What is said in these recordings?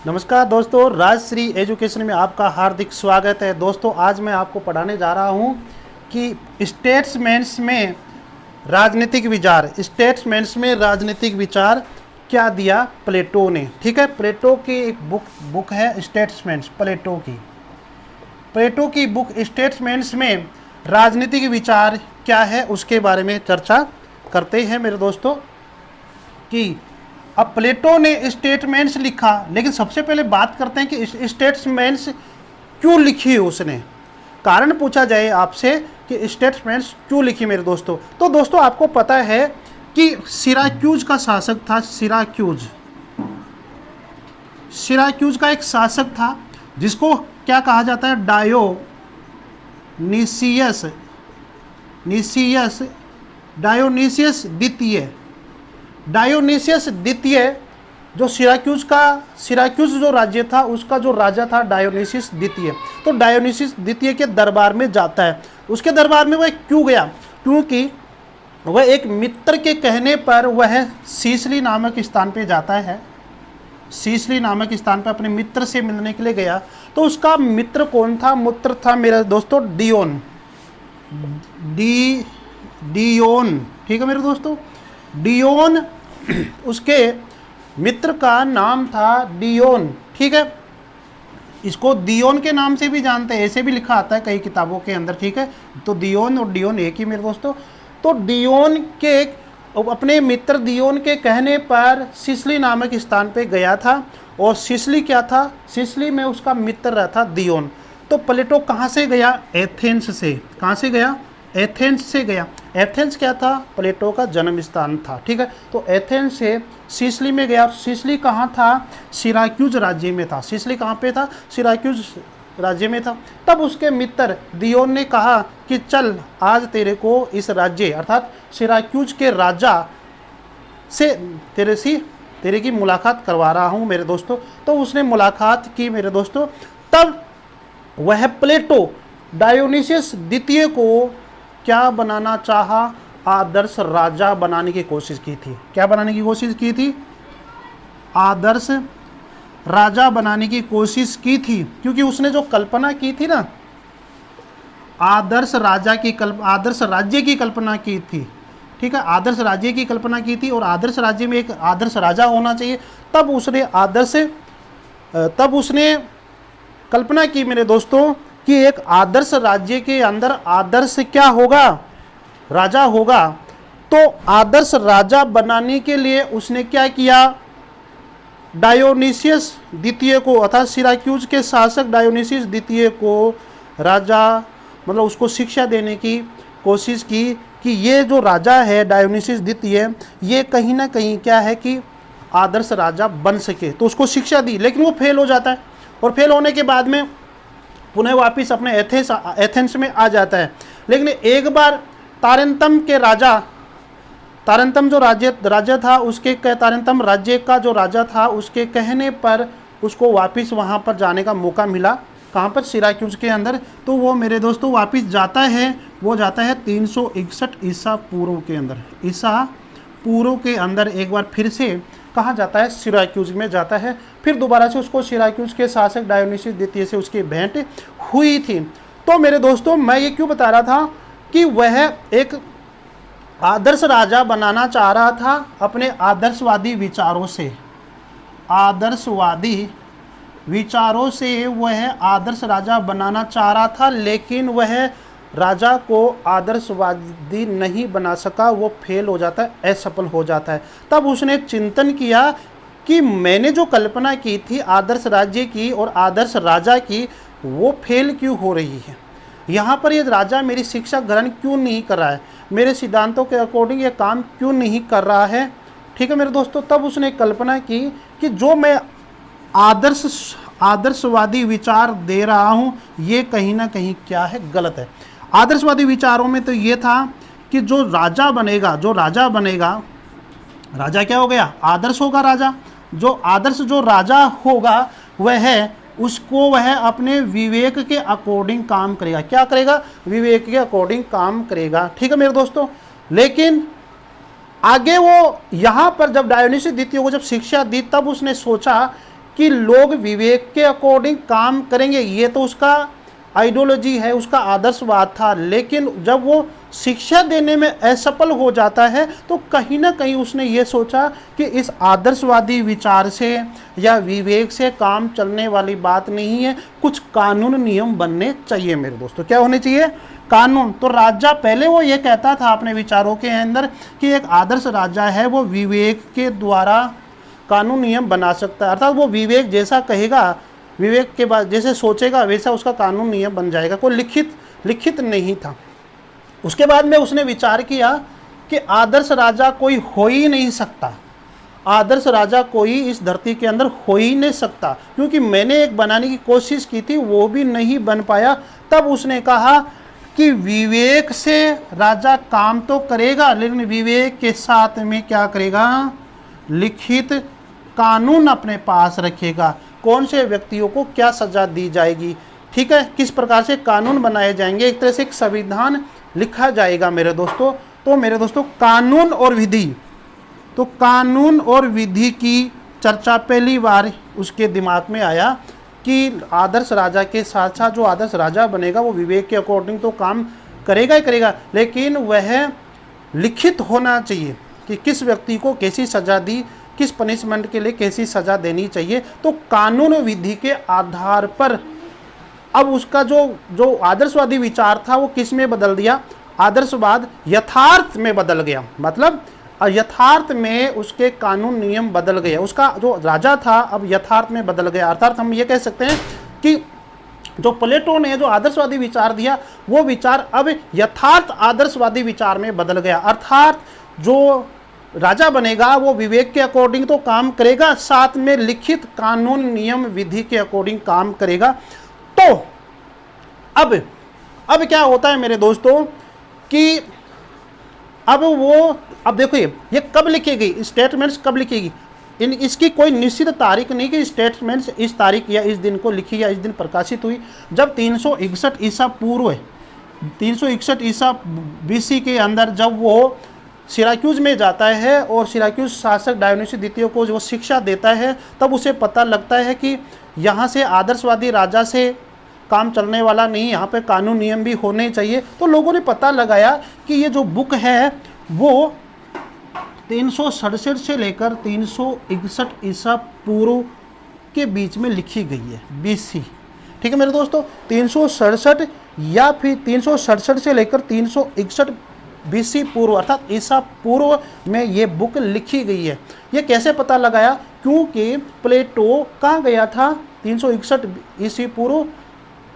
नमस्कार दोस्तों, राजश्री एजुकेशन में आपका हार्दिक स्वागत है। दोस्तों आज मैं आपको पढ़ाने जा रहा हूं कि स्टेट्समैन्स में राजनीतिक विचार क्या दिया प्लेटो ने। ठीक है, प्लेटो की एक बुक है स्टेट्समैन्स, प्लेटो की बुक स्टेट्समैन्स में राजनीतिक विचार क्या है उसके बारे में चर्चा करते हैं मेरे दोस्तों। कि अब प्लेटो ने स्टेटमेंट्स लिखा, लेकिन सबसे पहले बात करते हैं कि स्टेटमेंट्स क्यों लिखी उसने। कारण पूछा जाए आपसे कि स्टेटमेंट्स क्यों लिखी मेरे दोस्तों, तो दोस्तों आपको पता है कि सिराक्यूज का शासक था। सिराक्यूज का एक शासक था जिसको क्या कहा जाता है, डायोनिसियस द्वितीय जो सिराक्यूज जो राज्य था उसका जो राजा था डायोनिसियस द्वितीय। तो डायोनिसियस द्वितीय के दरबार में जाता है। उसके दरबार में वह क्यों गया? क्योंकि वह एक मित्र के कहने पर वह सीसली नामक स्थान पे जाता है। सीसली नामक स्थान पर अपने मित्र से मिलने के लिए गया। तो उसका मित्र कौन था? मित्र था मेरे दोस्तों डियोन। ठीक है मेरे दोस्तों, डियोन उसके मित्र का नाम था डियोन। ठीक है, इसको दियोन के नाम से भी जानते हैं, ऐसे भी लिखा आता है कई किताबों के अंदर। ठीक है, तो दियोन और डियोन एक ही मेरे दोस्तों। तो डियोन के अपने मित्र दियोन के कहने पर सिसली नामक स्थान पे गया था। और सिसली क्या था? सिसली में उसका मित्र रहता दियोन। तो प्लेटो कहाँ से गया? एथेंस से। कहाँ से गया? एथेंस से गया। एथेंस क्या था? प्लेटो का जन्म स्थान था। ठीक है, तो एथेंस से सिसली में गया। सिसली कहाँ था? सिराक्यूज राज्य में था। सिसली कहाँ पे था? सिराक्यूज राज्य में था। तब उसके मित्र दियोन ने कहा कि चल आज तेरे को इस राज्य अर्थात सिराक्यूज के राजा से तेरे की मुलाकात करवा रहा हूँ मेरे दोस्तों। तो उसने मुलाकात की मेरे दोस्तों। तब वह प्लेटो डायोनिसियस द्वितीय को क्या बनाना चाहा? आदर्श राजा बनाने की कोशिश की थी। क्या बनाने की कोशिश की थी? आदर्श राजा बनाने की कोशिश की थी। क्योंकि उसने जो कल्पना की थी ना, आदर्श राज्य की कल्पना की थी। ठीक है, आदर्श राज्य की कल्पना की थी और आदर्श राज्य में एक आदर्श राजा होना चाहिए। तब उसने कल्पना की मेरे दोस्तों कि एक आदर्श राज्य के अंदर आदर्श क्या होगा? राजा होगा। तो आदर्श राजा बनाने के लिए उसने क्या किया? डायोनिसियस द्वितीय को अर्थात सिराक्यूज के शासक डायोनिसियस द्वितीय को राजा मतलब उसको शिक्षा देने की कोशिश की कि ये जो राजा है डायोनिसियस द्वितीय, ये कहीं ना कहीं क्या है कि आदर्श राजा बन सके। तो उसको शिक्षा दी, लेकिन वो फेल हो जाता है। और फेल होने के बाद में पुनः वापिस अपने एथेंस में आ जाता है। लेकिन एक बार तारंतम जो राज्य था उसके तारंतम राज्य का जो राजा था उसके कहने पर उसको वापिस वहाँ पर जाने का मौका मिला। कहाँ पर? सिराक्यूज के अंदर। तो वो मेरे दोस्तों वापिस जाता है। वो जाता है 361 ईसा पूर्व के अंदर। ईसा पूर्व के अंदर एक बार फिर से कहाँ जाता है? सिराक्यूज में जाता है। फिर दोबारा से उसको सिराक्यूज के शासक डायोनिसियस द्वितीय से उसकी भेंट हुई थी। तो मेरे दोस्तों मैं ये क्यों बता रहा था कि वह एक आदर्श राजा बनाना चाह रहा था अपने आदर्शवादी विचारों से वह आदर्श राजा बनाना चाह रहा था, लेकिन वह राजा को आदर्शवादी नहीं बना सका। वो फेल हो जाता है, असफल हो जाता है। तब उसने चिंतन किया कि मैंने जो कल्पना की थी आदर्श राज्य की और आदर्श राजा की, वो फेल क्यों हो रही है? यहाँ पर ये राजा मेरी शिक्षा ग्रहण क्यों नहीं कर रहा है? मेरे सिद्धांतों के अकॉर्डिंग ये काम क्यों नहीं कर रहा है? ठीक है मेरे दोस्तों, तब उसने कल्पना की कि जो मैं आदर्शवादी विचार दे रहा हूँ ये कहीं ना कहीं क्या है? गलत है। आदर्शवादी विचारों में तो ये था कि जो राजा बनेगा राजा क्या हो गया? आदर्श होगा राजा। जो राजा होगा वह अपने विवेक के अकॉर्डिंग काम करेगा। क्या करेगा? विवेक के अकॉर्डिंग काम करेगा। ठीक है मेरे दोस्तों, लेकिन आगे वो यहाँ पर जब डायोनिसियस द्वितीय को जब शिक्षा दी तब उसने सोचा कि लोग विवेक के अकॉर्डिंग काम करेंगे, ये तो उसका आइडियोलॉजी है, उसका आदर्शवाद था। लेकिन जब वो शिक्षा देने में असफल हो जाता है तो कहीं ना कहीं उसने ये सोचा कि इस आदर्शवादी विचार से या विवेक से काम चलने वाली बात नहीं है, कुछ कानून नियम बनने चाहिए मेरे दोस्तों। क्या होने चाहिए? कानून। तो राजा, पहले वो ये कहता था अपने विचारों के अंदर कि एक आदर्श राजा है वो विवेक के द्वारा कानून नियम बना सकता है, अर्थात वो विवेक जैसा कहेगा, विवेक के बाद जैसे सोचेगा वैसा उसका कानून नियम बन जाएगा। कोई लिखित नहीं था। उसके बाद में उसने विचार किया कि आदर्श राजा कोई हो ही नहीं सकता, आदर्श राजा कोई इस धरती के अंदर हो ही नहीं सकता, क्योंकि मैंने एक बनाने की कोशिश की थी वो भी नहीं बन पाया। तब उसने कहा कि विवेक से राजा काम तो करेगा, लेकिन विवेक के साथ में क्या करेगा? लिखित कानून अपने पास रखेगा। कौन से व्यक्तियों को क्या सजा दी जाएगी, ठीक है, किस प्रकार से कानून बनाए जाएंगे, एक तरह से एक संविधान लिखा जाएगा मेरे दोस्तों। तो मेरे दोस्तों कानून और विधि, तो कानून और विधि की चर्चा पहली बार उसके दिमाग में आया कि आदर्श राजा के साथ साथ जो आदर्श राजा बनेगा वो विवेक के अकॉर्डिंग तो काम करेगा ही करेगा, लेकिन वह लिखित होना चाहिए कि किस व्यक्ति को कैसी सजा दी, किस पनिशमेंट के लिए कैसी सजा देनी चाहिए। तो कानून विधि के आधार पर अब उसका जो आदर्शवादी विचार था वो किस में बदल दिया? आदर्शवाद यथार्थ में बदल गया। मतलब यथार्थ में उसके कानून नियम बदल गए, उसका जो राजा था अब यथार्थ में बदल गया। अर्थात हम ये कह सकते हैं कि जो प्लेटो ने जो आदर्शवादी विचार दिया वो विचार अब यथार्थ आदर्शवादी विचार में बदल गया। अर्थात जो राजा बनेगा वो विवेक के अकॉर्डिंग तो काम करेगा, साथ में लिखित कानून नियम विधि के अकॉर्डिंग काम करेगा। तो अब क्या होता है मेरे दोस्तों कि अब देखो ये कब लिखी गई, स्टेटमेंट्स कब लिखेगी, इसकी कोई निश्चित तारीख नहीं कि स्टेटमेंट्स इस तारीख या इस दिन को लिखी या इस दिन प्रकाशित हुई। जब 361 ईसा पूर्व 361 ईसा BC के अंदर जब वो सिराक्यूज में जाता है और सिराक्यूज शासक डायोनिसियस द्वितीय को जो शिक्षा देता है, तब उसे पता लगता है कि यहाँ से आदर्शवादी राजा से काम चलने वाला नहीं, यहाँ पे कानून नियम भी होने चाहिए। तो लोगों ने पता लगाया कि ये जो बुक है वो 367 से लेकर 361 ईसा पूर्व के बीच में लिखी गई है, BC। ठीक है मेरे दोस्तों, 367 या फिर 367 से लेकर 361 BC पूर्व अर्थात ईसा पूर्व में ये बुक लिखी गई है। ये कैसे पता लगाया? क्योंकि प्लेटो कहाँ गया था? 361 ईसा पूर्व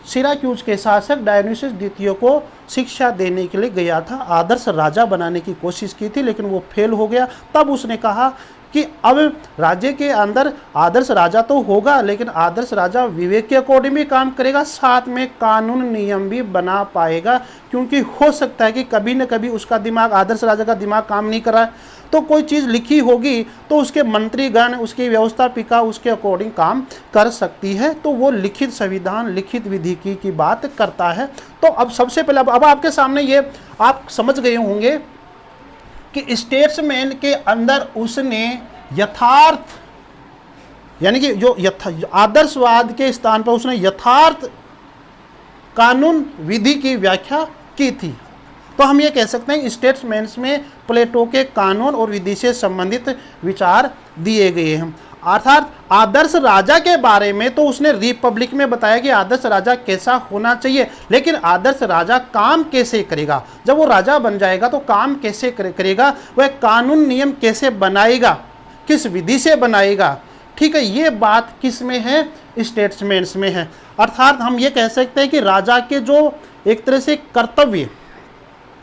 सिराक्यूज के शासक डायोनिसियस द्वितीय को शिक्षा देने के लिए गया था, आदर्श राजा बनाने की कोशिश की थी लेकिन वो फेल हो गया। तब उसने कहा कि अब राज्य के अंदर आदर्श राजा तो होगा, लेकिन आदर्श राजा विवेक के अकॉर्डिंग भी काम करेगा, साथ में कानून नियम भी बना पाएगा। क्योंकि हो सकता है कि कभी न कभी उसका दिमाग, आदर्श राजा का दिमाग काम नहीं कर रहा है, तो कोई चीज़ लिखी होगी तो उसके मंत्रीगण, उसकी व्यवस्थापिका उसके अकॉर्डिंग काम कर सकती है। तो वो लिखित संविधान, लिखित विधि की बात करता है। तो अब सबसे पहले अब आपके सामने ये आप समझ गए होंगे कि स्टेट्समैन के अंदर उसने यथार्थ, यानी कि जो आदर्शवाद के स्थान पर उसने यथार्थ कानून विधि की व्याख्या की थी। तो हम ये कह सकते हैं स्टेट्समैन्स में प्लेटो के कानून और विधि से संबंधित विचार दिए गए हैं। अर्थात आदर्श राजा के बारे में तो उसने रिपब्लिक में बताया कि आदर्श राजा कैसा होना चाहिए, लेकिन आदर्श राजा काम कैसे करेगा, जब वो राजा बन जाएगा तो काम कैसे करेगा, वह कानून नियम कैसे बनाएगा, किस विधि से बनाएगा। ठीक है, ये बात किस में है? स्टेट्समैन्स में है। अर्थात हम ये कह सकते हैं कि राजा के जो एक तरह से कर्तव्य,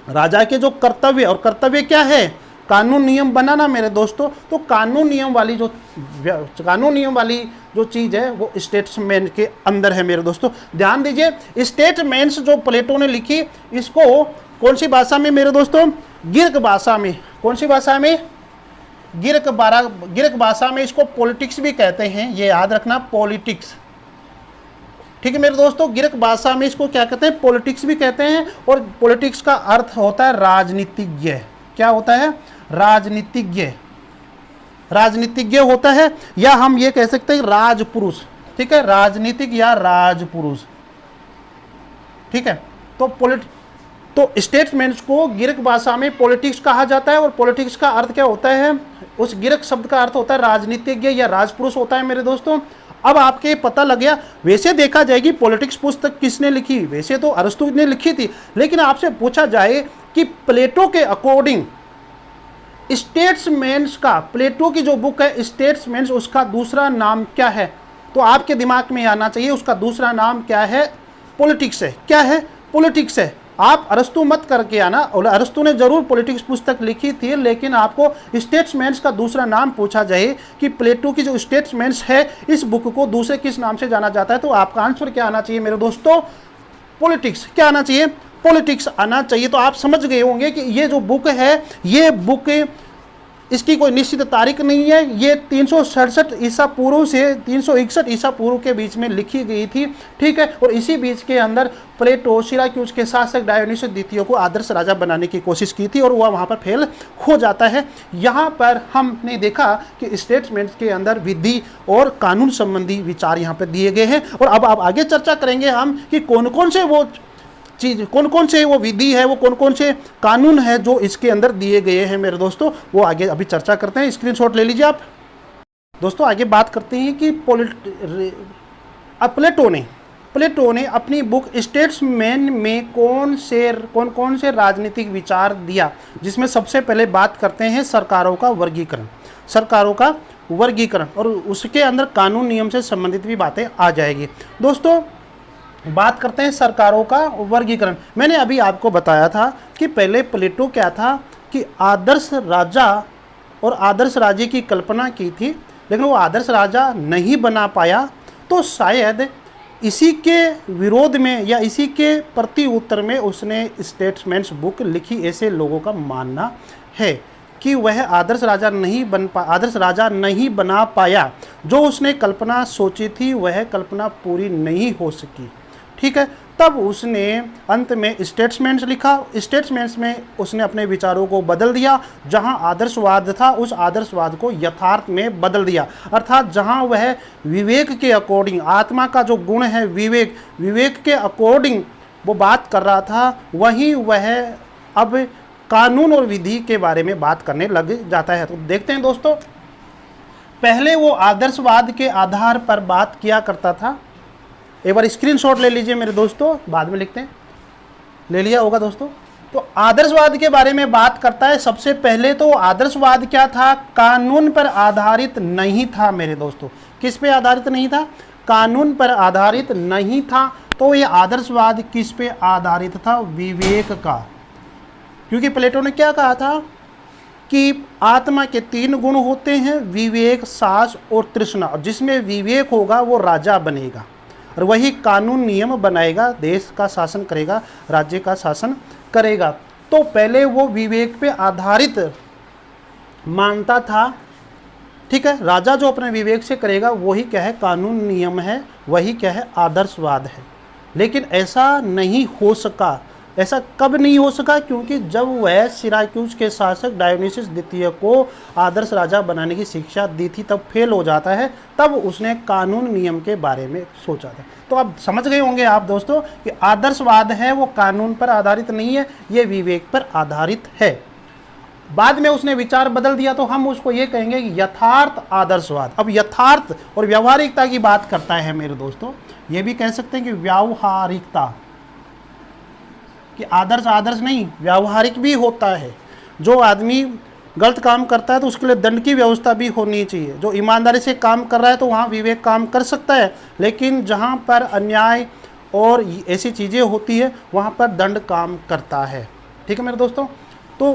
राजा के जो कर्तव्य, और कर्तव्य क्या है? कानून नियम बनाना मेरे दोस्तों। तो कानून नियम वाली जो चीज़ है वो स्टेट्समैन के अंदर है मेरे दोस्तों। ध्यान दीजिए, स्टेट्समैन्स जो प्लेटो ने लिखी, इसको कौन सी भाषा में मेरे दोस्तों? ग्रीक भाषा में। कौन सी भाषा में? ग्रीक भाषा में। इसको पॉलिटिक्स भी कहते हैं, ये याद रखना, पॉलिटिक्स। ठीक है मेरे दोस्तों, ग्रीक भाषा में इसको क्या कहते हैं? पॉलिटिक्स भी कहते हैं। और पॉलिटिक्स का अर्थ होता है राजनीतिज्ञ। क्या होता है? राजनीतिज्ञ। राजनीतिज्ञ होता है, या हम ये कह सकते हैं राजपुरुष, ठीक है, राजनीतिक या राजपुरुष, ठीक है। तो स्टेट्समैन को ग्रीक भाषा में पॉलिटिक्स कहा जाता है, और पॉलिटिक्स का अर्थ क्या होता है, उस ग्रीक शब्द का अर्थ होता है राजनीतिज्ञ या राजपुरुष होता है मेरे दोस्तों। अब आपके पता लग गया। वैसे देखा जाएगी पॉलिटिक्स पुस्तक किसने लिखी, वैसे तो अरस्तु ने लिखी थी, लेकिन आपसे पूछा जाए कि प्लेटो के अकॉर्डिंग स्टेट्समैन्स का, प्लेटो की जो बुक है स्टेट्समैन्स, उसका दूसरा नाम क्या है, तो आपके दिमाग में आना चाहिए उसका दूसरा नाम क्या है, पॉलिटिक्स है। क्या है, पॉलिटिक्स है। आप अरस्तु मत करके आना, और अरस्तु ने जरूर पॉलिटिक्स पुस्तक लिखी थी, लेकिन आपको स्टेट्समैन्स का दूसरा नाम पूछा जाए कि प्लेटो की जो स्टेट्समैन्स है इस बुक को दूसरे किस नाम से जाना जाता है, तो आपका आंसर क्या आना चाहिए मेरे दोस्तों, पॉलिटिक्स। क्या आना चाहिए, पॉलिटिक्स आना चाहिए। तो आप समझ गए होंगे कि ये जो बुक है, ये बुक इसकी कोई निश्चित तारीख नहीं है, ये 367 ईसा पूर्व से 361 ईसा पूर्व के बीच में लिखी गई थी, ठीक है। और इसी बीच के अंदर प्लेटो सिराक्यूज के शासक डायोनिसस द्वितीय को आदर्श राजा बनाने की कोशिश की थी, और वह वहाँ पर फेल हो जाता है। यहाँ पर हमने देखा कि स्टेट्समैन के अंदर विधि और कानून संबंधी विचार यहाँ पर दिए गए हैं। और अब आप आगे चर्चा करेंगे हम कि कौन कौन से वो चीज़, कौन कौन से वो विधि है, वो कौन कौन से कानून है जो इसके अंदर दिए गए हैं मेरे दोस्तों, वो आगे अभी चर्चा करते हैं। स्क्रीनशॉट ले लीजिए आप दोस्तों। आगे बात करते हैं कि प्लेटो ने अपनी बुक स्टेट्समैन में कौन कौन से राजनीतिक विचार दिया, जिसमें सबसे पहले बात करते हैं सरकारों का वर्गीकरण, और उसके अंदर कानून नियम से संबंधित भी बातें आ जाएगी। दोस्तों बात करते हैं सरकारों का वर्गीकरण। मैंने अभी आपको बताया था कि पहले प्लेटो क्या था कि आदर्श राजा और आदर्श राज्य की कल्पना की थी, लेकिन वो आदर्श राजा नहीं बना पाया। तो शायद इसी के विरोध में या इसी के प्रति उत्तर में उसने स्टेट्समैन्स बुक लिखी, ऐसे लोगों का मानना है कि वह आदर्श राजा नहीं बना पाया। जो उसने कल्पना सोची थी वह कल्पना पूरी नहीं हो सकी, ठीक है। तब उसने अंत में स्टेट्समैन्स लिखा। स्टेट्समैन्स में उसने अपने विचारों को बदल दिया। जहां आदर्शवाद था उस आदर्शवाद को यथार्थ में बदल दिया, अर्थात जहां वह विवेक के अकॉर्डिंग, आत्मा का जो गुण है विवेक के अकॉर्डिंग वो बात कर रहा था, वहीं वह अब कानून और विधि के बारे में बात करने लग जाता है। तो देखते हैं दोस्तों, पहले वो आदर्शवाद के आधार पर बात किया करता था। एक बार स्क्रीनशॉट ले लीजिए मेरे दोस्तों, बाद में लिखते हैं, ले लिया होगा दोस्तों। तो आदर्शवाद के बारे में बात करता है। सबसे पहले तो आदर्शवाद क्या था, कानून पर आधारित नहीं था मेरे दोस्तों। किस पे आधारित नहीं था, कानून पर आधारित नहीं था। तो ये आदर्शवाद किस पे आधारित था, विवेक का। क्योंकि प्लेटो ने क्या कहा था कि आत्मा के 3 गुण होते हैं, विवेक, साहस और तृष्णा, और जिसमें विवेक होगा वो राजा बनेगा और वही कानून नियम बनाएगा, देश का शासन करेगा, राज्य का शासन करेगा। तो पहले वो विवेक पे आधारित मानता था, ठीक है। राजा जो अपने विवेक से करेगा वही क्या है, कानून नियम है, वही क्या है, आदर्शवाद है। लेकिन ऐसा नहीं हो सका। ऐसा कब नहीं हो सका, क्योंकि जब वह सिराक्यूज के शासक डायोनिसस द्वितीय को आदर्श राजा बनाने की शिक्षा दी थी तब फेल हो जाता है। तब उसने कानून नियम के बारे में सोचा था। तो अब समझ गए होंगे आप दोस्तों कि आदर्शवाद है वो कानून पर आधारित नहीं है, ये विवेक पर आधारित है। बाद में उसने विचार बदल दिया, तो हम उसको ये कहेंगे कि यथार्थ आदर्शवाद। अब यथार्थ और व्यावहारिकता की बात करता है मेरे दोस्तों, ये भी कह सकते हैं कि व्यावहारिकता, कि आदर्श नहीं, व्यावहारिक भी होता है। जो आदमी गलत काम करता है तो उसके लिए दंड की व्यवस्था भी होनी चाहिए। जो ईमानदारी से काम कर रहा है तो वहाँ विवेक काम कर सकता है, लेकिन जहाँ पर अन्याय और ऐसी चीज़ें होती है वहाँ पर दंड काम करता है, ठीक है मेरे दोस्तों। तो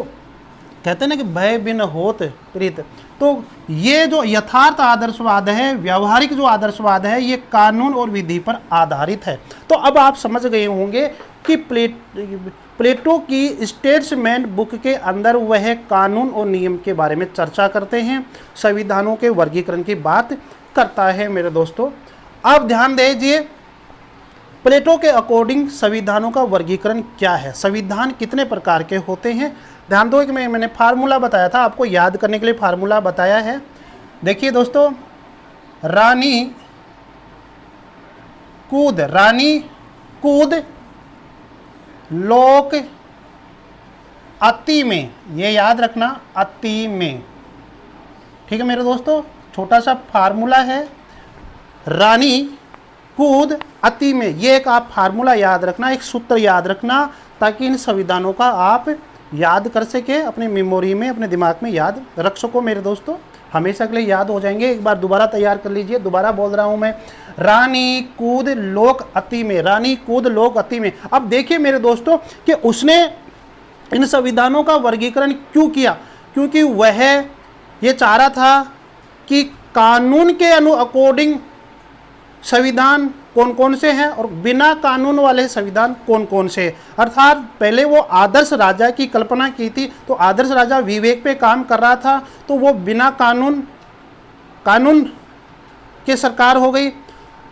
कहते हैं ना कि भय बिन होत प्रीत। तो ये जो यथार्थ आदर्शवाद है, व्यावहारिक जो आदर्शवाद है, ये कानून और विधि पर आधारित है। तो अब आप समझ गए होंगे कि प्लेटो की स्टेट्समैन बुक के अंदर वह कानून और नियम के बारे में चर्चा करते हैं, संविधानों के वर्गीकरण की बात करता है मेरे दोस्तों। अब ध्यान दीजिए, प्लेटो के अकॉर्डिंग संविधानों का वर्गीकरण क्या है, संविधान कितने प्रकार के होते हैं। ध्यान दो कि मैंने फार्मूला बताया था, आपको याद करने के लिए फार्मूला बताया है देखिए दोस्तों, रानी कूद लोक अति में, ये याद रखना, अति में। ठीक है मेरे दोस्तों, छोटा सा फार्मूला है, रानी कूद अति में, ये एक आप फार्मूला याद रखना, एक सूत्र याद रखना, ताकि इन संविधानों का आप याद कर सके, अपने मेमोरी में, अपने दिमाग में याद रख सको मेरे दोस्तों, हमेशा के लिए याद हो जाएंगे। एक बार दोबारा तैयार कर लीजिए, दोबारा बोल रहा हूं मैं, रानी कूद लोक अति में, रानी कूद लोक अति में। अब देखिए मेरे दोस्तों कि उसने इन संविधानों का वर्गीकरण क्यों किया, क्योंकि वह ये चाह रहा था कि कानून के अकॉर्डिंग संविधान कौन कौन से हैं और बिना कानून वाले संविधान कौन कौन से हैं। अर्थात पहले वो आदर्श राजा की कल्पना की थी, तो आदर्श राजा विवेक पे काम कर रहा था, तो वो बिना कानून के सरकार हो गई,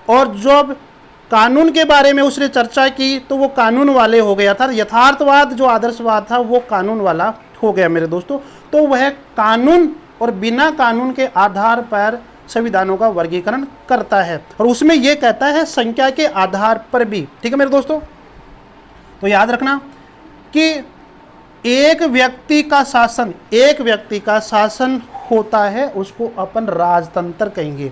और जब कानून के बारे में उसने चर्चा की तो वो कानून वाले हो गए, अर्थात यथार्थवाद जो आदर्शवाद था वो कानून वाला हो गया मेरे दोस्तों। तो वह कानून और बिना कानून के आधार पर संविधानों का वर्गीकरण करता है, और उसमें यह कहता है संख्या के आधार पर भी। ठीक है मेरे दोस्तों, तो याद रखना कि एक व्यक्ति का शासन होता है, उसको अपन राजतंत्र कहेंगे।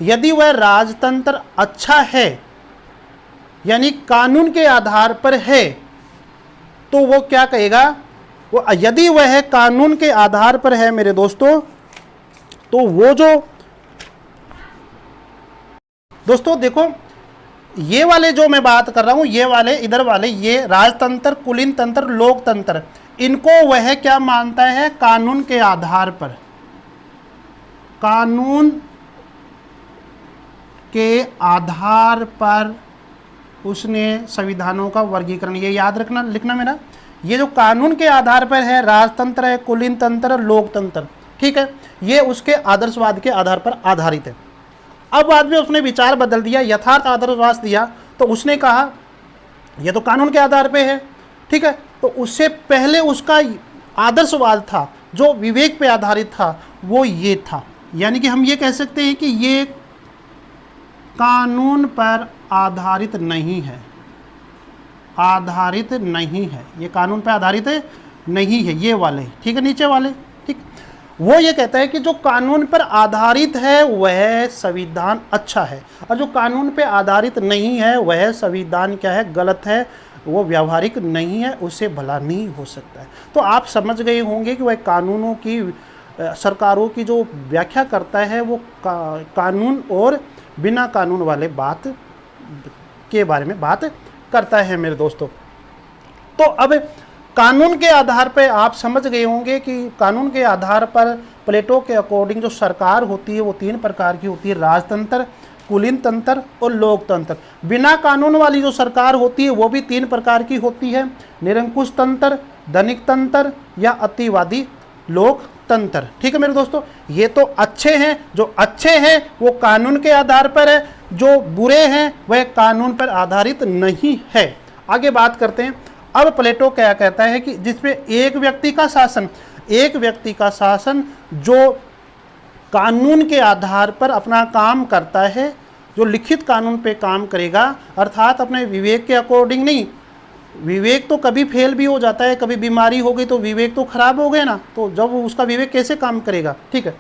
यदि वह राजतंत्र अच्छा है, यानी कानून के आधार पर है, तो वो क्या कहेगा, वो यदि वह कानून के आधार पर है मेरे दोस्तों, तो वो जो दोस्तों देखो, ये वाले जो मैं बात कर रहा हूं, ये वाले इधर वाले, ये राजतंत्र, कुलीन तंत्र, लोकतंत्र, इनको वह क्या मानता है, कानून के आधार पर, कानून के आधार पर उसने संविधानों का वर्गीकरण, ये याद रखना, लिखना मेरा, ये जो कानून के आधार पर है, राजतंत्र है, कुलीन तंत्र, लोकतंत्र, ठीक है, ये उसके आदर्शवाद के आधार पर आधारित है। अब बाद में उसने विचार बदल दिया, यथार्थ आदर्शवाद दिया, तो उसने कहा यह तो कानून के आधार पे है, ठीक है, तो उससे पहले उसका आदर्शवाद था जो विवेक पे आधारित था, वो ये था, यानी कि हम ये कह सकते हैं कि ये कानून पर आधारित नहीं है, ये कानून पर आधारित नहीं है, ये वाले, ठीक है, नीचे वाले, ठीक। वो ये कहता है कि जो कानून पर आधारित है वह संविधान अच्छा है, और जो कानून पे आधारित नहीं है वह संविधान क्या है, गलत है, वो व्यावहारिक नहीं है, उससे भला नहीं हो सकता है। तो आप समझ गए होंगे कि वह कानूनों की, सरकारों की जो व्याख्या करता है वो कानून और बिना कानून वाले बात के बारे में बात करता है मेरे दोस्तों। तो अब कानून के आधार पर आप समझ गए होंगे कि कानून के आधार पर प्लेटो के अकॉर्डिंग जो सरकार होती है वो 3 प्रकार की होती है, राजतंत्र, कुलीन तंत्र और लोकतंत्र। बिना कानून वाली जो सरकार होती है वो भी 3 प्रकार की होती है, निरंकुश तंत्र, धनिक तंत्र या अतिवादी लोकतंत्र। ठीक है मेरे दोस्तों, ये तो अच्छे हैं, जो अच्छे हैं वो कानून के आधार पर है, जो बुरे हैं वह कानून पर आधारित नहीं है। आगे बात करते हैं। अब प्लेटो क्या कहता है कि जिसमें एक व्यक्ति का शासन जो कानून के आधार पर अपना काम करता है, जो लिखित कानून पे काम करेगा, अर्थात अपने विवेक के अकॉर्डिंग नहीं। विवेक तो कभी फेल भी हो जाता है, कभी बीमारी हो गई तो विवेक तो खराब हो गए ना, तो जब उसका विवेक कैसे काम करेगा, ठीक है।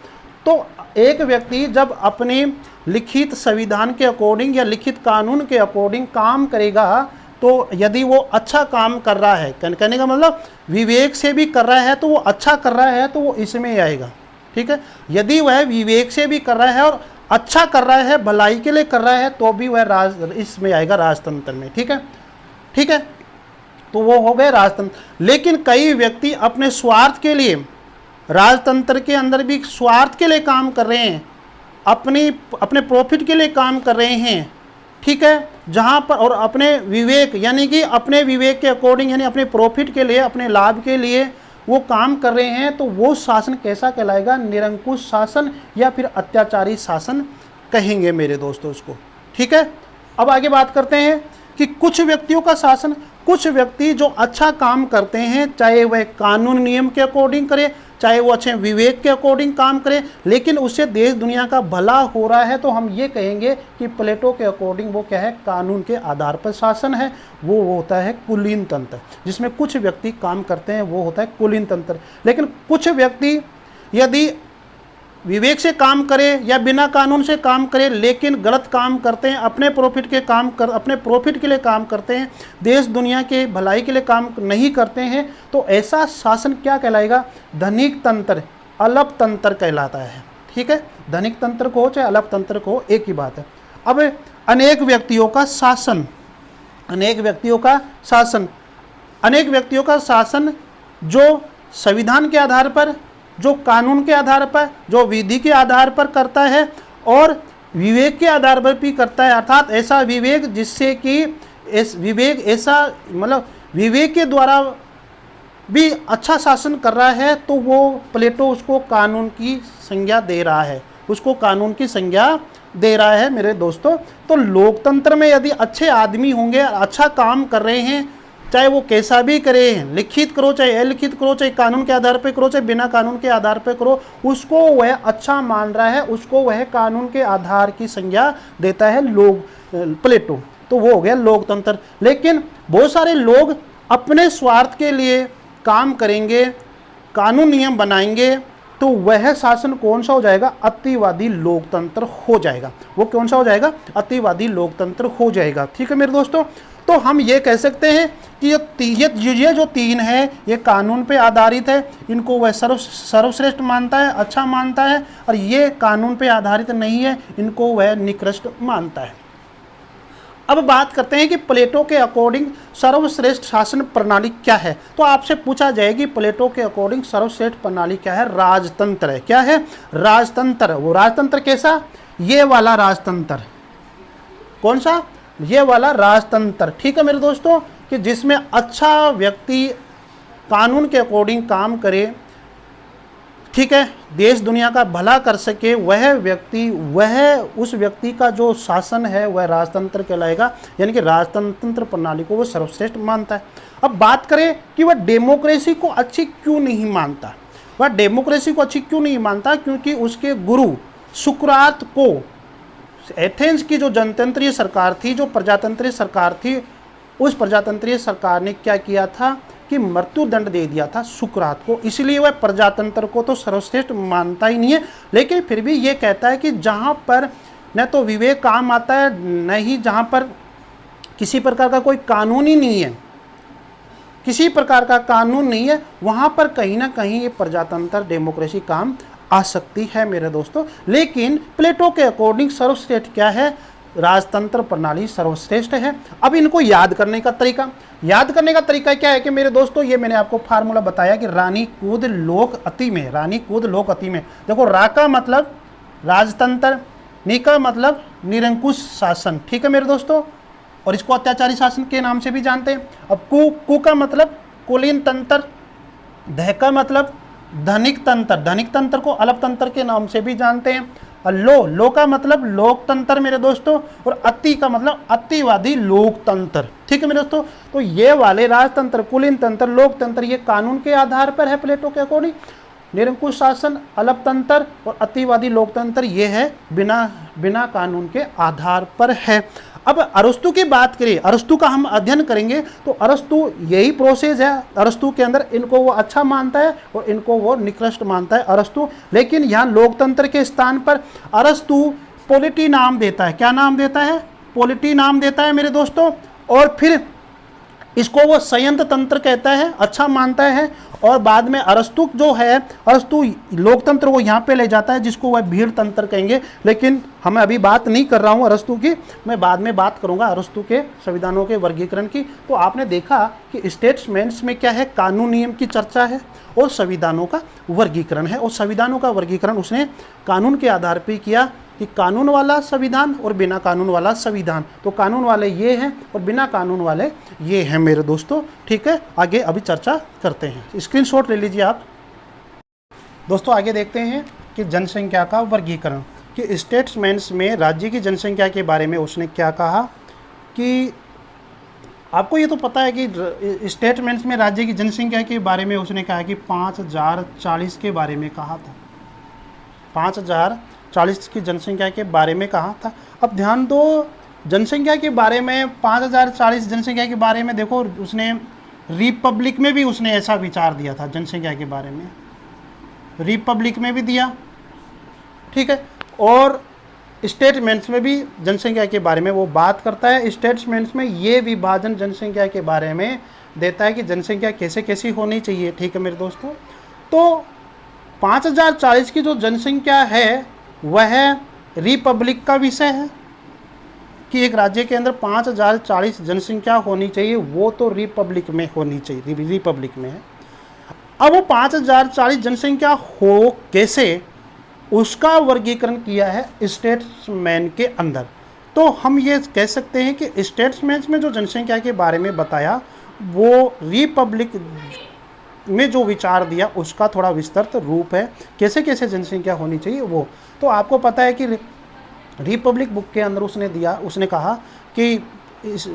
तो एक व्यक्ति जब अपने लिखित संविधान के अकॉर्डिंग या लिखित कानून के अकॉर्डिंग काम करेगा, तो यदि वो अच्छा काम कर रहा है, कहने का मतलब विवेक से भी कर रहा है तो वो अच्छा कर रहा है, तो वो इसमें आएगा, ठीक है। यदि वह विवेक से भी कर रहा है और अच्छा कर रहा है, भलाई के लिए कर रहा है, तो भी वह इसमें आएगा, राजतंत्र में, ठीक है, ठीक है। तो वो हो गए राजतंत्र। लेकिन कई व्यक्ति अपने स्वार्थ के लिए, राजतंत्र के अंदर भी स्वार्थ के लिए काम कर रहे हैं, अपने प्रॉफिट के लिए काम कर रहे हैं, ठीक है, जहाँ पर, और अपने विवेक यानी कि अपने विवेक के अकॉर्डिंग, यानी अपने प्रॉफिट के लिए, अपने लाभ के लिए वो काम कर रहे हैं, तो वो शासन कैसा कहलाएगा, निरंकुश शासन या फिर अत्याचारी शासन कहेंगे मेरे दोस्तों उसको, ठीक है। अब आगे बात करते हैं कि कुछ व्यक्तियों का शासन, कुछ व्यक्ति जो अच्छा काम करते हैं, चाहे वह कानून नियम के अकॉर्डिंग करे, चाहे वो अच्छे विवेक के अकॉर्डिंग काम करे, लेकिन उससे देश दुनिया का भला हो रहा है, तो हम ये कहेंगे कि प्लेटो के अकॉर्डिंग वो क्या है, कानून के आधार पर शासन है। वो होता है कुलीन तंत्र, जिसमें कुछ व्यक्ति काम करते हैं, वो होता है कुलीन तंत्र। लेकिन कुछ व्यक्ति यदि विवेक से काम करे या बिना कानून से काम करे, लेकिन गलत काम करते हैं, अपने प्रॉफिट के लिए काम करते हैं, देश दुनिया के भलाई के लिए काम नहीं करते हैं, तो ऐसा शासन क्या कहलाएगा, धनिक तंत्र, अल्प तंत्र कहलाता है। ठीक है, धनिक तंत्र को हो चाहे अल्प तंत्र को हो, एक ही बात है। अब अनेक व्यक्तियों का शासन जो संविधान के आधार पर, जो कानून के आधार पर, जो विधि के आधार पर करता है, और विवेक के आधार पर भी करता है। अर्थात ऐसा विवेक जिससे कि विवेक के द्वारा भी अच्छा शासन कर रहा है, तो वो प्लेटो उसको कानून की संज्ञा दे रहा है मेरे दोस्तों। तो लोकतंत्र में यदि अच्छे आदमी होंगे, अच्छा काम कर रहे हैं, चाहे वो कैसा भी करे, लिखित करो चाहे अलिखित करो, चाहे कानून के आधार पर करो चाहे बिना कानून के आधार पर करो, उसको वह अच्छा मान रहा है, उसको वह कानून के आधार की संज्ञा देता है प्लेटो। तो वो हो गया लोकतंत्र। लेकिन बहुत सारे लोग अपने स्वार्थ के लिए काम करेंगे, कानून नियम बनाएंगे, तो वह शासन कौन सा हो जाएगा, अतिवादी लोकतंत्र हो जाएगा। वो कौन सा हो जाएगा, अतिवादी लोकतंत्र हो जाएगा। ठीक है मेरे दोस्तों, तो हम ये कह सकते हैं कि ये जो तीन है, ये कानून पे आधारित है, इनको वह सर्वश्रेष्ठ मानता है, अच्छा मानता है, और ये कानून पे आधारित नहीं है, इनको वह निकृष्ट मानता है। अब बात करते हैं कि प्लेटो के अकॉर्डिंग सर्वश्रेष्ठ शासन प्रणाली क्या है। तो आपसे पूछा जाएगी प्लेटो के अकॉर्डिंग सर्वश्रेष्ठ प्रणाली क्या है, राजतंत्र है। क्या है, राजतंत्र। वो राजतंत्र कैसा, ये वाला राजतंत्र, कौन सा, ये वाला राजतंत्र। ठीक है मेरे दोस्तों, कि जिसमें अच्छा व्यक्ति कानून के अकॉर्डिंग काम करे, ठीक है, देश दुनिया का भला कर सके, उस व्यक्ति का जो शासन है वह राजतंत्र कहलाएगा। यानी कि राजतंत्र प्रणाली को वो सर्वश्रेष्ठ मानता है। अब बात करें कि वह डेमोक्रेसी को अच्छी क्यों नहीं मानता, क्योंकि उसके गुरु सुकरात को एथेंस की जो जनतंत्रीय सरकार थी, जो प्रजातंत्रीय सरकार थी, उस प्रजातंत्रीय सरकार ने क्या किया था कि मृत्यु दंड दे दिया था सुकरात को। इसलिए वह प्रजातंत्र को तो सर्वश्रेष्ठ मानता ही नहीं है, लेकिन फिर भी ये कहता है कि जहाँ पर न तो विवेक काम आता है, न ही जहाँ पर किसी प्रकार का कोई कानून ही नहीं है, वहाँ पर कहीं ना कहीं ये प्रजातंत्र डेमोक्रेसी काम आ सकती है मेरे दोस्तों। लेकिन प्लेटो के अकॉर्डिंग सर्वश्रेष्ठ क्या है, राजतंत्र प्रणाली सर्वश्रेष्ठ है। अब इनको याद करने का तरीका क्या है कि मेरे दोस्तों, ये मैंने आपको फार्मूला बताया कि रानी कूद लोक अति में, देखो रा का मतलब राजतंत्र, नी का मतलब निरंकुश शासन। ठीक है मेरे दोस्तों, और इसको अत्याचारी शासन के नाम से भी जानते हैं। अब कु का मतलब कुलीन तंत्र, ध का मतलब धनिक तंत्र को अल्प तंत्र के नाम से भी जानते हैं। और लो का मतलब लोकतंत्र मेरे दोस्तों, और अति का मतलब अतिवादी लोकतंत्र। ठीक है मेरे दोस्तों, तो ये वाले राजतंत्र, कुलीन तंत्र, लोकतंत्र, ये कानून के आधार पर है प्लेटो के अकॉर्डिंग। निरंकुश शासन, अल्प तंत्र और अतिवादी लोकतंत्र, ये है बिना कानून के आधार पर है। अब अरस्तु की बात करें, अरस्तु का हम अध्ययन करेंगे, तो अरस्तु यही प्रोसेस है। अरस्तु के अंदर इनको वो अच्छा मानता है और इनको वो निकृष्ट मानता है अरस्तु। लेकिन यहाँ लोकतंत्र के स्थान पर अरस्तु पॉलिटी नाम देता है। क्या नाम देता है, पॉलिटी नाम देता है मेरे दोस्तों। और फिर इसको वो संयंत्र तंत्र कहता है, अच्छा मानता है। और बाद में अरस्तु जो है, अरस्तु लोकतंत्र को यहाँ पे ले जाता है, जिसको वह भीड़ तंत्र कहेंगे। लेकिन हमें अभी बात नहीं कर रहा हूँ अरस्तु की, मैं बाद में बात करूँगा अरस्तु के संविधानों के वर्गीकरण की। तो आपने देखा कि स्टेट्समेंट्स में क्या है, कानून नियम की चर्चा है और संविधानों का वर्गीकरण है। और संविधानों का वर्गीकरण उसने कानून के आधार पर किया कि कानून वाला संविधान और बिना कानून वाला संविधान। तो कानून वाले ये हैं और बिना कानून वाले ये हैं मेरे दोस्तों। ठीक है, आगे अभी चर्चा करते हैं, स्क्रीनशॉट ले लीजिए आप दोस्तों। आगे देखते हैं कि जनसंख्या का वर्गीकरण, कि स्टेट्समेंट्स में राज्य की जनसंख्या के बारे में उसने क्या कहा कि आपको ये तो पता है कि स्टेटमेंट्स में राज्य की जनसंख्या के बारे में उसने कहा कि 5040 के बारे में कहा था, 5040 की जनसंख्या के बारे में कहा था। अब ध्यान दो, जनसंख्या के बारे में 5040 जनसंख्या के बारे में देखो, उसने रिपब्लिक में भी उसने ऐसा विचार दिया था, जनसंख्या के बारे में रिपब्लिक में भी दिया, ठीक है, और स्टेटमेंट्स में भी जनसंख्या के बारे में वो बात करता है। स्टेटमेंट्स में ये विभाजन जनसंख्या के बारे में देता है कि जनसंख्या कैसे कैसी होनी चाहिए, ठीक है मेरे दोस्तों। तो 5040 की जो जनसंख्या है वह रिपब्लिक का विषय है कि एक राज्य के अंदर 5040 जनसंख्या होनी चाहिए, वो तो रिपब्लिक में होनी चाहिए, रिपब्लिक में है। अब वो 5040 जनसंख्या हो कैसे, उसका वर्गीकरण किया है स्टेट्समैन के अंदर। तो हम ये कह सकते हैं कि स्टेट्समैन में जो जनसंख्या के बारे में बताया वो रिपब्लिक में जो विचार दिया उसका थोड़ा विस्तृत रूप है, कैसे कैसे जनसंख्या होनी चाहिए वो। तो आपको पता है कि रिपब्लिक बुक के अंदर उसने कहा कि इस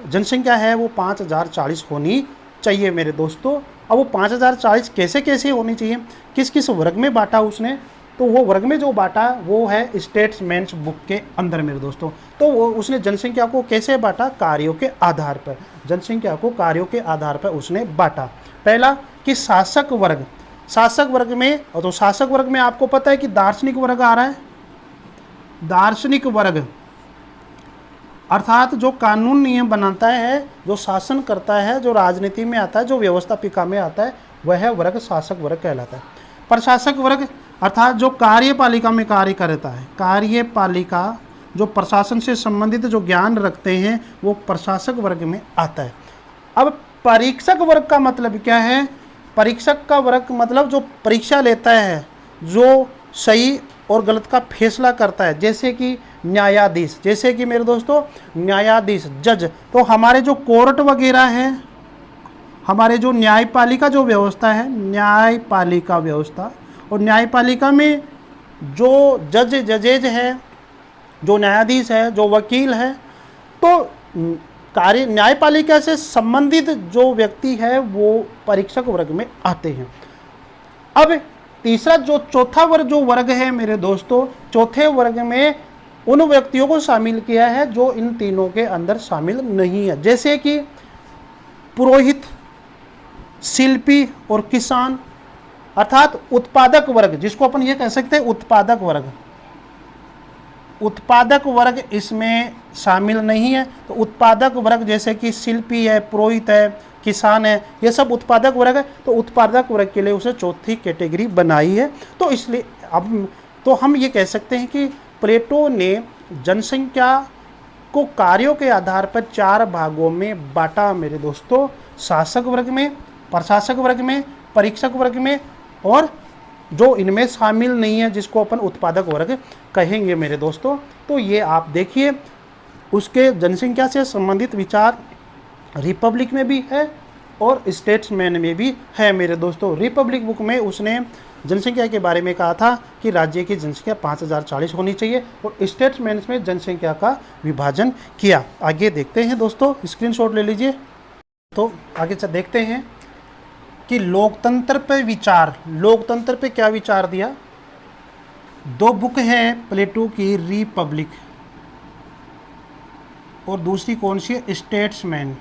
जनसंख्या है वो 5040 होनी चाहिए मेरे दोस्तों। अब वो 5040 कैसे कैसे होनी चाहिए, किस किस वर्ग में बांटा उसने, तो वो वर्ग में जो बांटा वो है स्टेट्समैन्स बुक के अंदर मेरे दोस्तों। तो वो उसने जनसंख्या को कैसे बांटा, कार्यों के आधार पर, जनसंख्या को कार्यों के आधार पर उसने बांटा। पहला कि शासक वर्ग, शासक वर्ग में, तो शासक वर्ग में आपको पता है कि दार्शनिक वर्ग आ रहा है, दार्शनिक वर्ग अर्थात जो कानून नियम बनाता है, जो शासन करता है, जो राजनीति में आता है, जो व्यवस्थापिका में आता है, वह वर्ग शासक वर्ग कहलाता है। प्रशासक वर्ग अर्थात जो कार्यपालिका में कार्य करता है, कार्यपालिका जो प्रशासन से संबंधित जो ज्ञान रखते हैं वो प्रशासक वर्ग में आता है। अब परीक्षक वर्ग का मतलब क्या है, परीक्षक का वर्ग मतलब जो परीक्षा लेता है, जो सही और गलत का फैसला करता है, जैसे कि न्यायाधीश, जैसे कि मेरे दोस्तों न्यायाधीश, जज। तो हमारे जो कोर्ट वगैरह हैं, हमारे जो न्यायपालिका जो व्यवस्था है, न्यायपालिका व्यवस्था, और न्यायपालिका में जो जजेज है, जो न्यायाधीश है, जो वकील है, तो कार्य न्यायपालिका से संबंधित जो व्यक्ति है वो परीक्षक वर्ग में आते हैं। अब तीसरा जो चौथा वर्ग जो वर्ग है मेरे दोस्तों, चौथे वर्ग में उन व्यक्तियों को शामिल किया है जो इन तीनों के अंदर शामिल नहीं है, जैसे कि पुरोहित, शिल्पी और किसान, अर्थात उत्पादक वर्ग, जिसको अपन ये कह सकते हैं उत्पादक वर्ग, उत्पादक वर्ग इसमें शामिल नहीं है। तो उत्पादक वर्ग जैसे कि शिल्पी है, पुरोहित है, किसान है, ये सब उत्पादक वर्ग है। तो उत्पादक वर्ग के लिए उसे चौथी कैटेगरी बनाई है। तो इसलिए अब तो हम ये कह सकते हैं कि प्लेटो ने जनसंख्या को कार्यों के आधार पर 4 भागों में बांटा मेरे दोस्तों, शासक वर्ग में, प्रशासक वर्ग में, परीक्षक वर्ग में, और जो इनमें शामिल नहीं है जिसको अपन उत्पादक वर्ग कहेंगे मेरे दोस्तों। तो ये आप देखिए, उसके जनसंख्या से संबंधित विचार रिपब्लिक में भी है और स्टेट्समैन में भी है मेरे दोस्तों। रिपब्लिक बुक में उसने जनसंख्या के बारे में कहा था कि राज्य की जनसंख्या 5040 होनी चाहिए, और स्टेट्समैन में जनसंख्या का विभाजन किया। आगे देखते हैं दोस्तों, स्क्रीनशॉट ले लीजिए। तो आगे से देखते हैं कि लोकतंत्र पे विचार, लोकतंत्र पे क्या विचार दिया। 2 बुक है प्लेटो की, रिपब्लिक और दूसरी कौन सी है, स्टेट्समैन।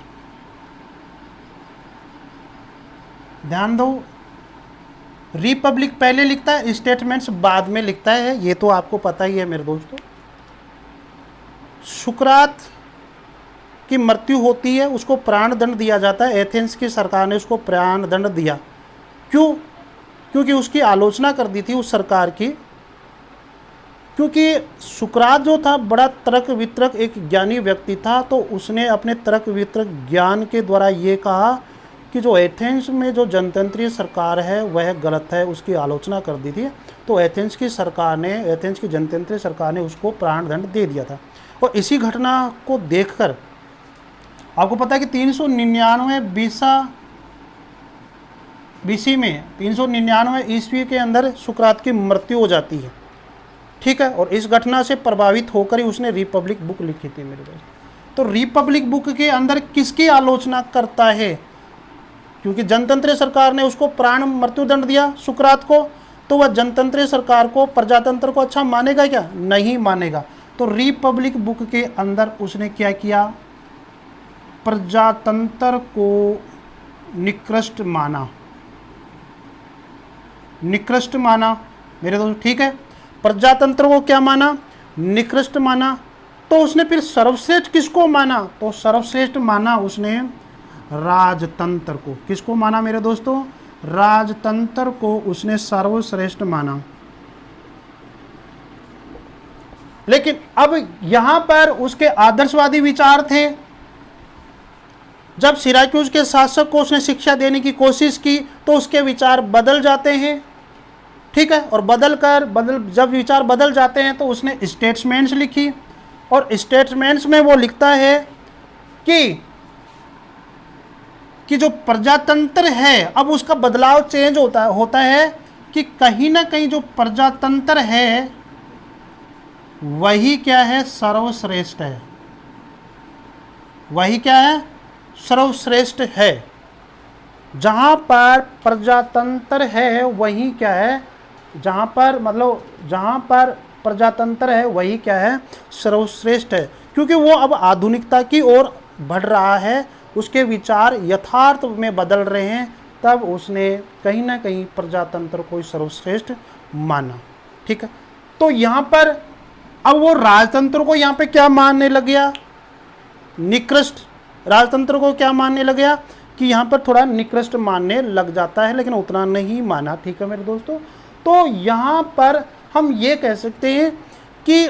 ध्यान दो, रिपब्लिक पहले लिखता है, स्टेटमेंट्स बाद में लिखता है, ये तो आपको पता ही है मेरे दोस्तों। सुकरात की मृत्यु होती है, उसको प्राण दंड दिया जाता है, एथेंस की सरकार ने उसको प्राण दंड दिया। क्यों? क्योंकि उसकी आलोचना कर दी थी उस सरकार की, क्योंकि सुकरात जो था बड़ा तर्क वितर्क एक ज्ञानी व्यक्ति था। तो उसने अपने तर्क वितर्क ज्ञान के द्वारा ये कहा कि जो एथेंस में जो जनतंत्रीय सरकार है वह गलत है, उसकी आलोचना कर दी थी। तो एथेंस की जनतंत्रीय सरकार ने उसको प्राण दंड दे दिया था। और इसी घटना को देखकर आपको पता है कि 399 बीसी में 399 ईस्वी के अंदर सुकरात की मृत्यु हो जाती है, ठीक है। और इस घटना से प्रभावित होकर ही उसने रिपब्लिक बुक लिखी थी मेरे दोस्त। तो रिपब्लिक बुक के अंदर किसकी आलोचना करता है? क्योंकि जनतंत्र सरकार ने उसको प्राण मृत्युदंड दिया सुकरात को, तो वह जनतंत्र सरकार को, प्रजातंत्र को अच्छा मानेगा क्या? नहीं मानेगा। तो रिपब्लिक बुक के अंदर उसने क्या किया? प्रजातंत्र को निकृष्ट माना, निकृष्ट माना मेरे दोस्त, ठीक है। प्रजातंत्र को क्या माना? निकृष्ट माना। तो उसने फिर सर्वश्रेष्ठ किसको माना? तो सर्वश्रेष्ठ माना उसने राजतंत्र को। किसको माना मेरे दोस्तों? राजतंत्र को उसने सर्वश्रेष्ठ माना। लेकिन अब यहां पर उसके आदर्शवादी विचार थे। जब सिराक्यूज के शासक को उसने शिक्षा देने की कोशिश की तो उसके विचार बदल जाते हैं, ठीक है। और जब विचार बदल जाते हैं तो उसने स्टेट्समेंट्स लिखी, और स्टेट्समेंट्स में वो लिखता है कि जो प्रजातंत्र है, अब उसका बदलाव चेंज होता है कि कहीं ना कहीं जो प्रजातंत्र है वही क्या है? सर्वश्रेष्ठ है। वही क्या है? सर्वश्रेष्ठ है। जहां पर प्रजातंत्र है वही क्या है? जहां पर प्रजातंत्र है वही क्या है? सर्वश्रेष्ठ है। क्योंकि वो अब आधुनिकता की ओर बढ़ रहा है, उसके विचार यथार्थ में बदल रहे हैं, तब उसने कहीं ना कहीं प्रजातंत्र को सर्वश्रेष्ठ माना, ठीक है। तो यहाँ पर अब वो राजतंत्र को यहाँ पे क्या मानने लग गया? निकृष्ट। राजतंत्र को क्या मानने लग गया? कि यहाँ पर थोड़ा निकृष्ट मानने लग जाता है, लेकिन उतना नहीं माना, ठीक है मेरे दोस्तों। तो यहाँ पर हम ये कह सकते हैं कि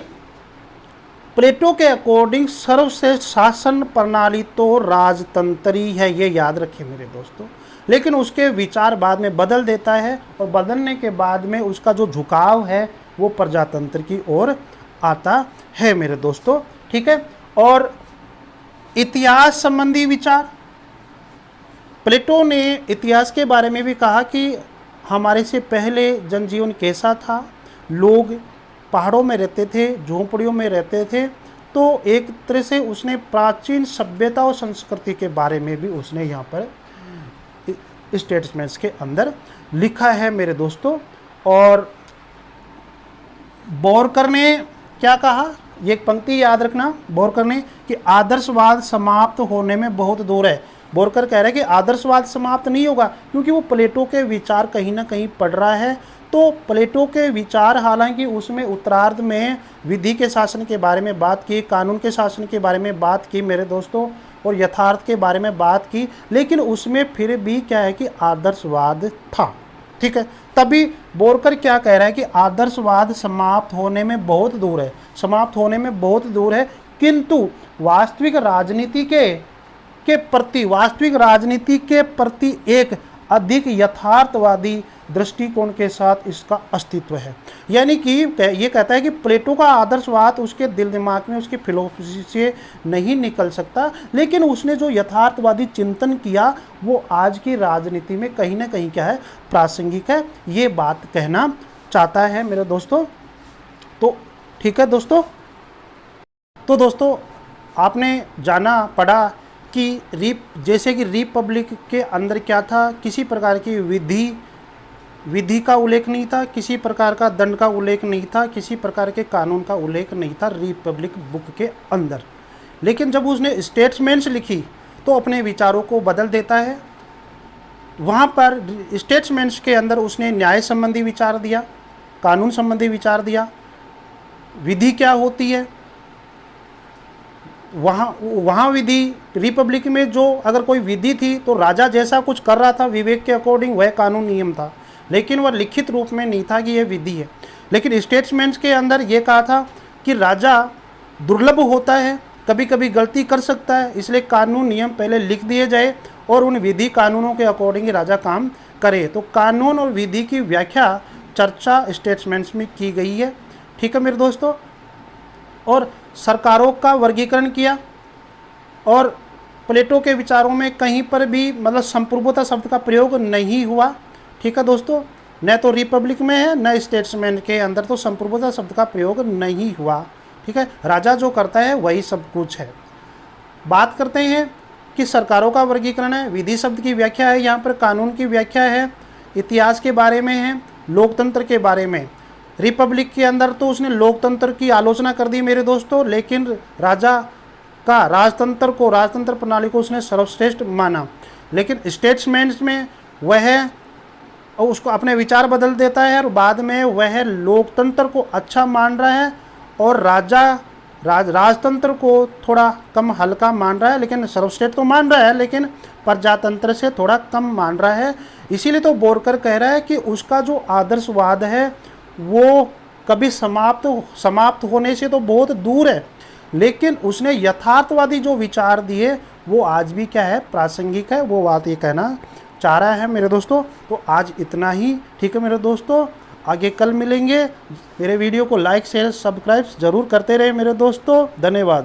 प्लेटो के अकॉर्डिंग सर्वश्रेष्ठ शासन प्रणाली तो राजतंत्र ही है, ये याद रखिए मेरे दोस्तों। लेकिन उसके विचार बाद में बदल देता है, और बदलने के बाद में उसका जो झुकाव है वो प्रजातंत्र की ओर आता है मेरे दोस्तों, ठीक है। और इतिहास संबंधी विचार, प्लेटो ने इतिहास के बारे में भी कहा कि हमारे से पहले जनजीवन कैसा था, लोग पहाड़ों में रहते थे, झोंपड़ियों में रहते थे। तो एक तरह से उसने प्राचीन सभ्यता और संस्कृति के बारे में भी उसने यहाँ पर स्टेटमेंट्स के अंदर लिखा है मेरे दोस्तों। और बोरकर ने क्या कहा? ये एक पंक्ति याद रखना बोरकर ने, कि आदर्शवाद समाप्त होने में बहुत दूर है। बोरकर कह रहे हैं कि आदर्शवाद समाप्त नहीं होगा, क्योंकि वो प्लेटो के विचार कहीं ना कहीं पढ़ रहा है। तो प्लेटो के विचार, हालांकि उसमें उत्तरार्ध में विधि के शासन के बारे में बात की, कानून के शासन के बारे में बात की मेरे दोस्तों, और यथार्थ के बारे में बात की, लेकिन उसमें फिर भी क्या है कि आदर्शवाद था, ठीक है। तभी बोरकर क्या कह रहा है कि आदर्शवाद समाप्त होने में बहुत दूर है, समाप्त होने में बहुत दूर है, किंतु वास्तविक राजनीति के प्रति एक अधिक यथार्थवादी दृष्टिकोण के साथ इसका अस्तित्व है। यानी कि ये कहता है कि प्लेटो का आदर्शवाद उसके दिल दिमाग में, उसकी फिलोसफी से नहीं निकल सकता, लेकिन उसने जो यथार्थवादी चिंतन किया वो आज की राजनीति में कहीं ना कहीं क्या है? प्रासंगिक है। ये बात कहना चाहता है मेरे दोस्तों। तो ठीक है दोस्तों, तो दोस्तों आपने जाना पढ़ा कि जैसे कि रिपब्लिक के अंदर क्या था? किसी प्रकार की विधि का उल्लेख नहीं था, किसी प्रकार का दंड का उल्लेख नहीं था, किसी प्रकार के कानून का उल्लेख नहीं था रिपब्लिक बुक के अंदर। लेकिन जब उसने स्टेट्समेंट्स लिखी तो अपने विचारों को बदल देता है। वहाँ पर स्टेट्समेंट्स के अंदर उसने न्याय संबंधी विचार दिया, कानून संबंधी विचार दिया, विधि क्या होती है, वहाँ विधि, रिपब्लिक में जो अगर कोई विधि थी तो राजा जैसा कुछ कर रहा था विवेक के अकॉर्डिंग, वह कानून नियम था, लेकिन वह लिखित रूप में नहीं था कि यह विधि है। लेकिन स्टेट्समेंट्स के अंदर ये कहा था कि राजा दुर्लभ होता है, कभी कभी गलती कर सकता है, इसलिए कानून नियम पहले लिख दिए जाए और उन विधि कानूनों के अकॉर्डिंग राजा काम करे। तो कानून और विधि की व्याख्या, चर्चा स्टेट्समेंट्स में की गई है, ठीक है मेरे दोस्तों। और सरकारों का वर्गीकरण किया, और प्लेटो के विचारों में कहीं पर भी मतलब संप्रभुता शब्द का प्रयोग नहीं हुआ, ठीक है दोस्तों। न तो रिपब्लिक में है न स्टेट्समेंट के अंदर तो संप्रभुता शब्द का प्रयोग नहीं हुआ, ठीक है। राजा जो करता है वही सब कुछ है। बात करते हैं कि सरकारों का वर्गीकरण है, विधि शब्द की व्याख्या है, यहाँ पर कानून की व्याख्या है, इतिहास के बारे में है, लोकतंत्र के बारे में। रिपब्लिक के अंदर तो उसने लोकतंत्र की आलोचना कर दी मेरे दोस्तों, लेकिन राजा का राजतंत्र प्रणाली को उसने सर्वश्रेष्ठ माना। लेकिन स्टेट्समैन्स में वह उसको अपने विचार बदल देता है और बाद में वह लोकतंत्र को अच्छा मान रहा है और राजतंत्र को थोड़ा कम हल्का मान रहा है, लेकिन सर्वश्रेष्ठ तो मान रहा है लेकिन प्रजातंत्र से थोड़ा कम मान रहा है। इसीलिए तो बोरकर कह रहा है कि उसका जो आदर्शवाद है वो कभी समाप्त होने से तो बहुत दूर है, लेकिन उसने यथार्थवादी जो विचार दिए वो आज भी क्या है, प्रासंगिक है। वो बात ये कहना चाह रहा है मेरे दोस्तों। तो आज इतना ही, ठीक है मेरे दोस्तों, आगे कल मिलेंगे। मेरे वीडियो को लाइक शेयर सब्सक्राइब जरूर करते रहे मेरे दोस्तों। धन्यवाद।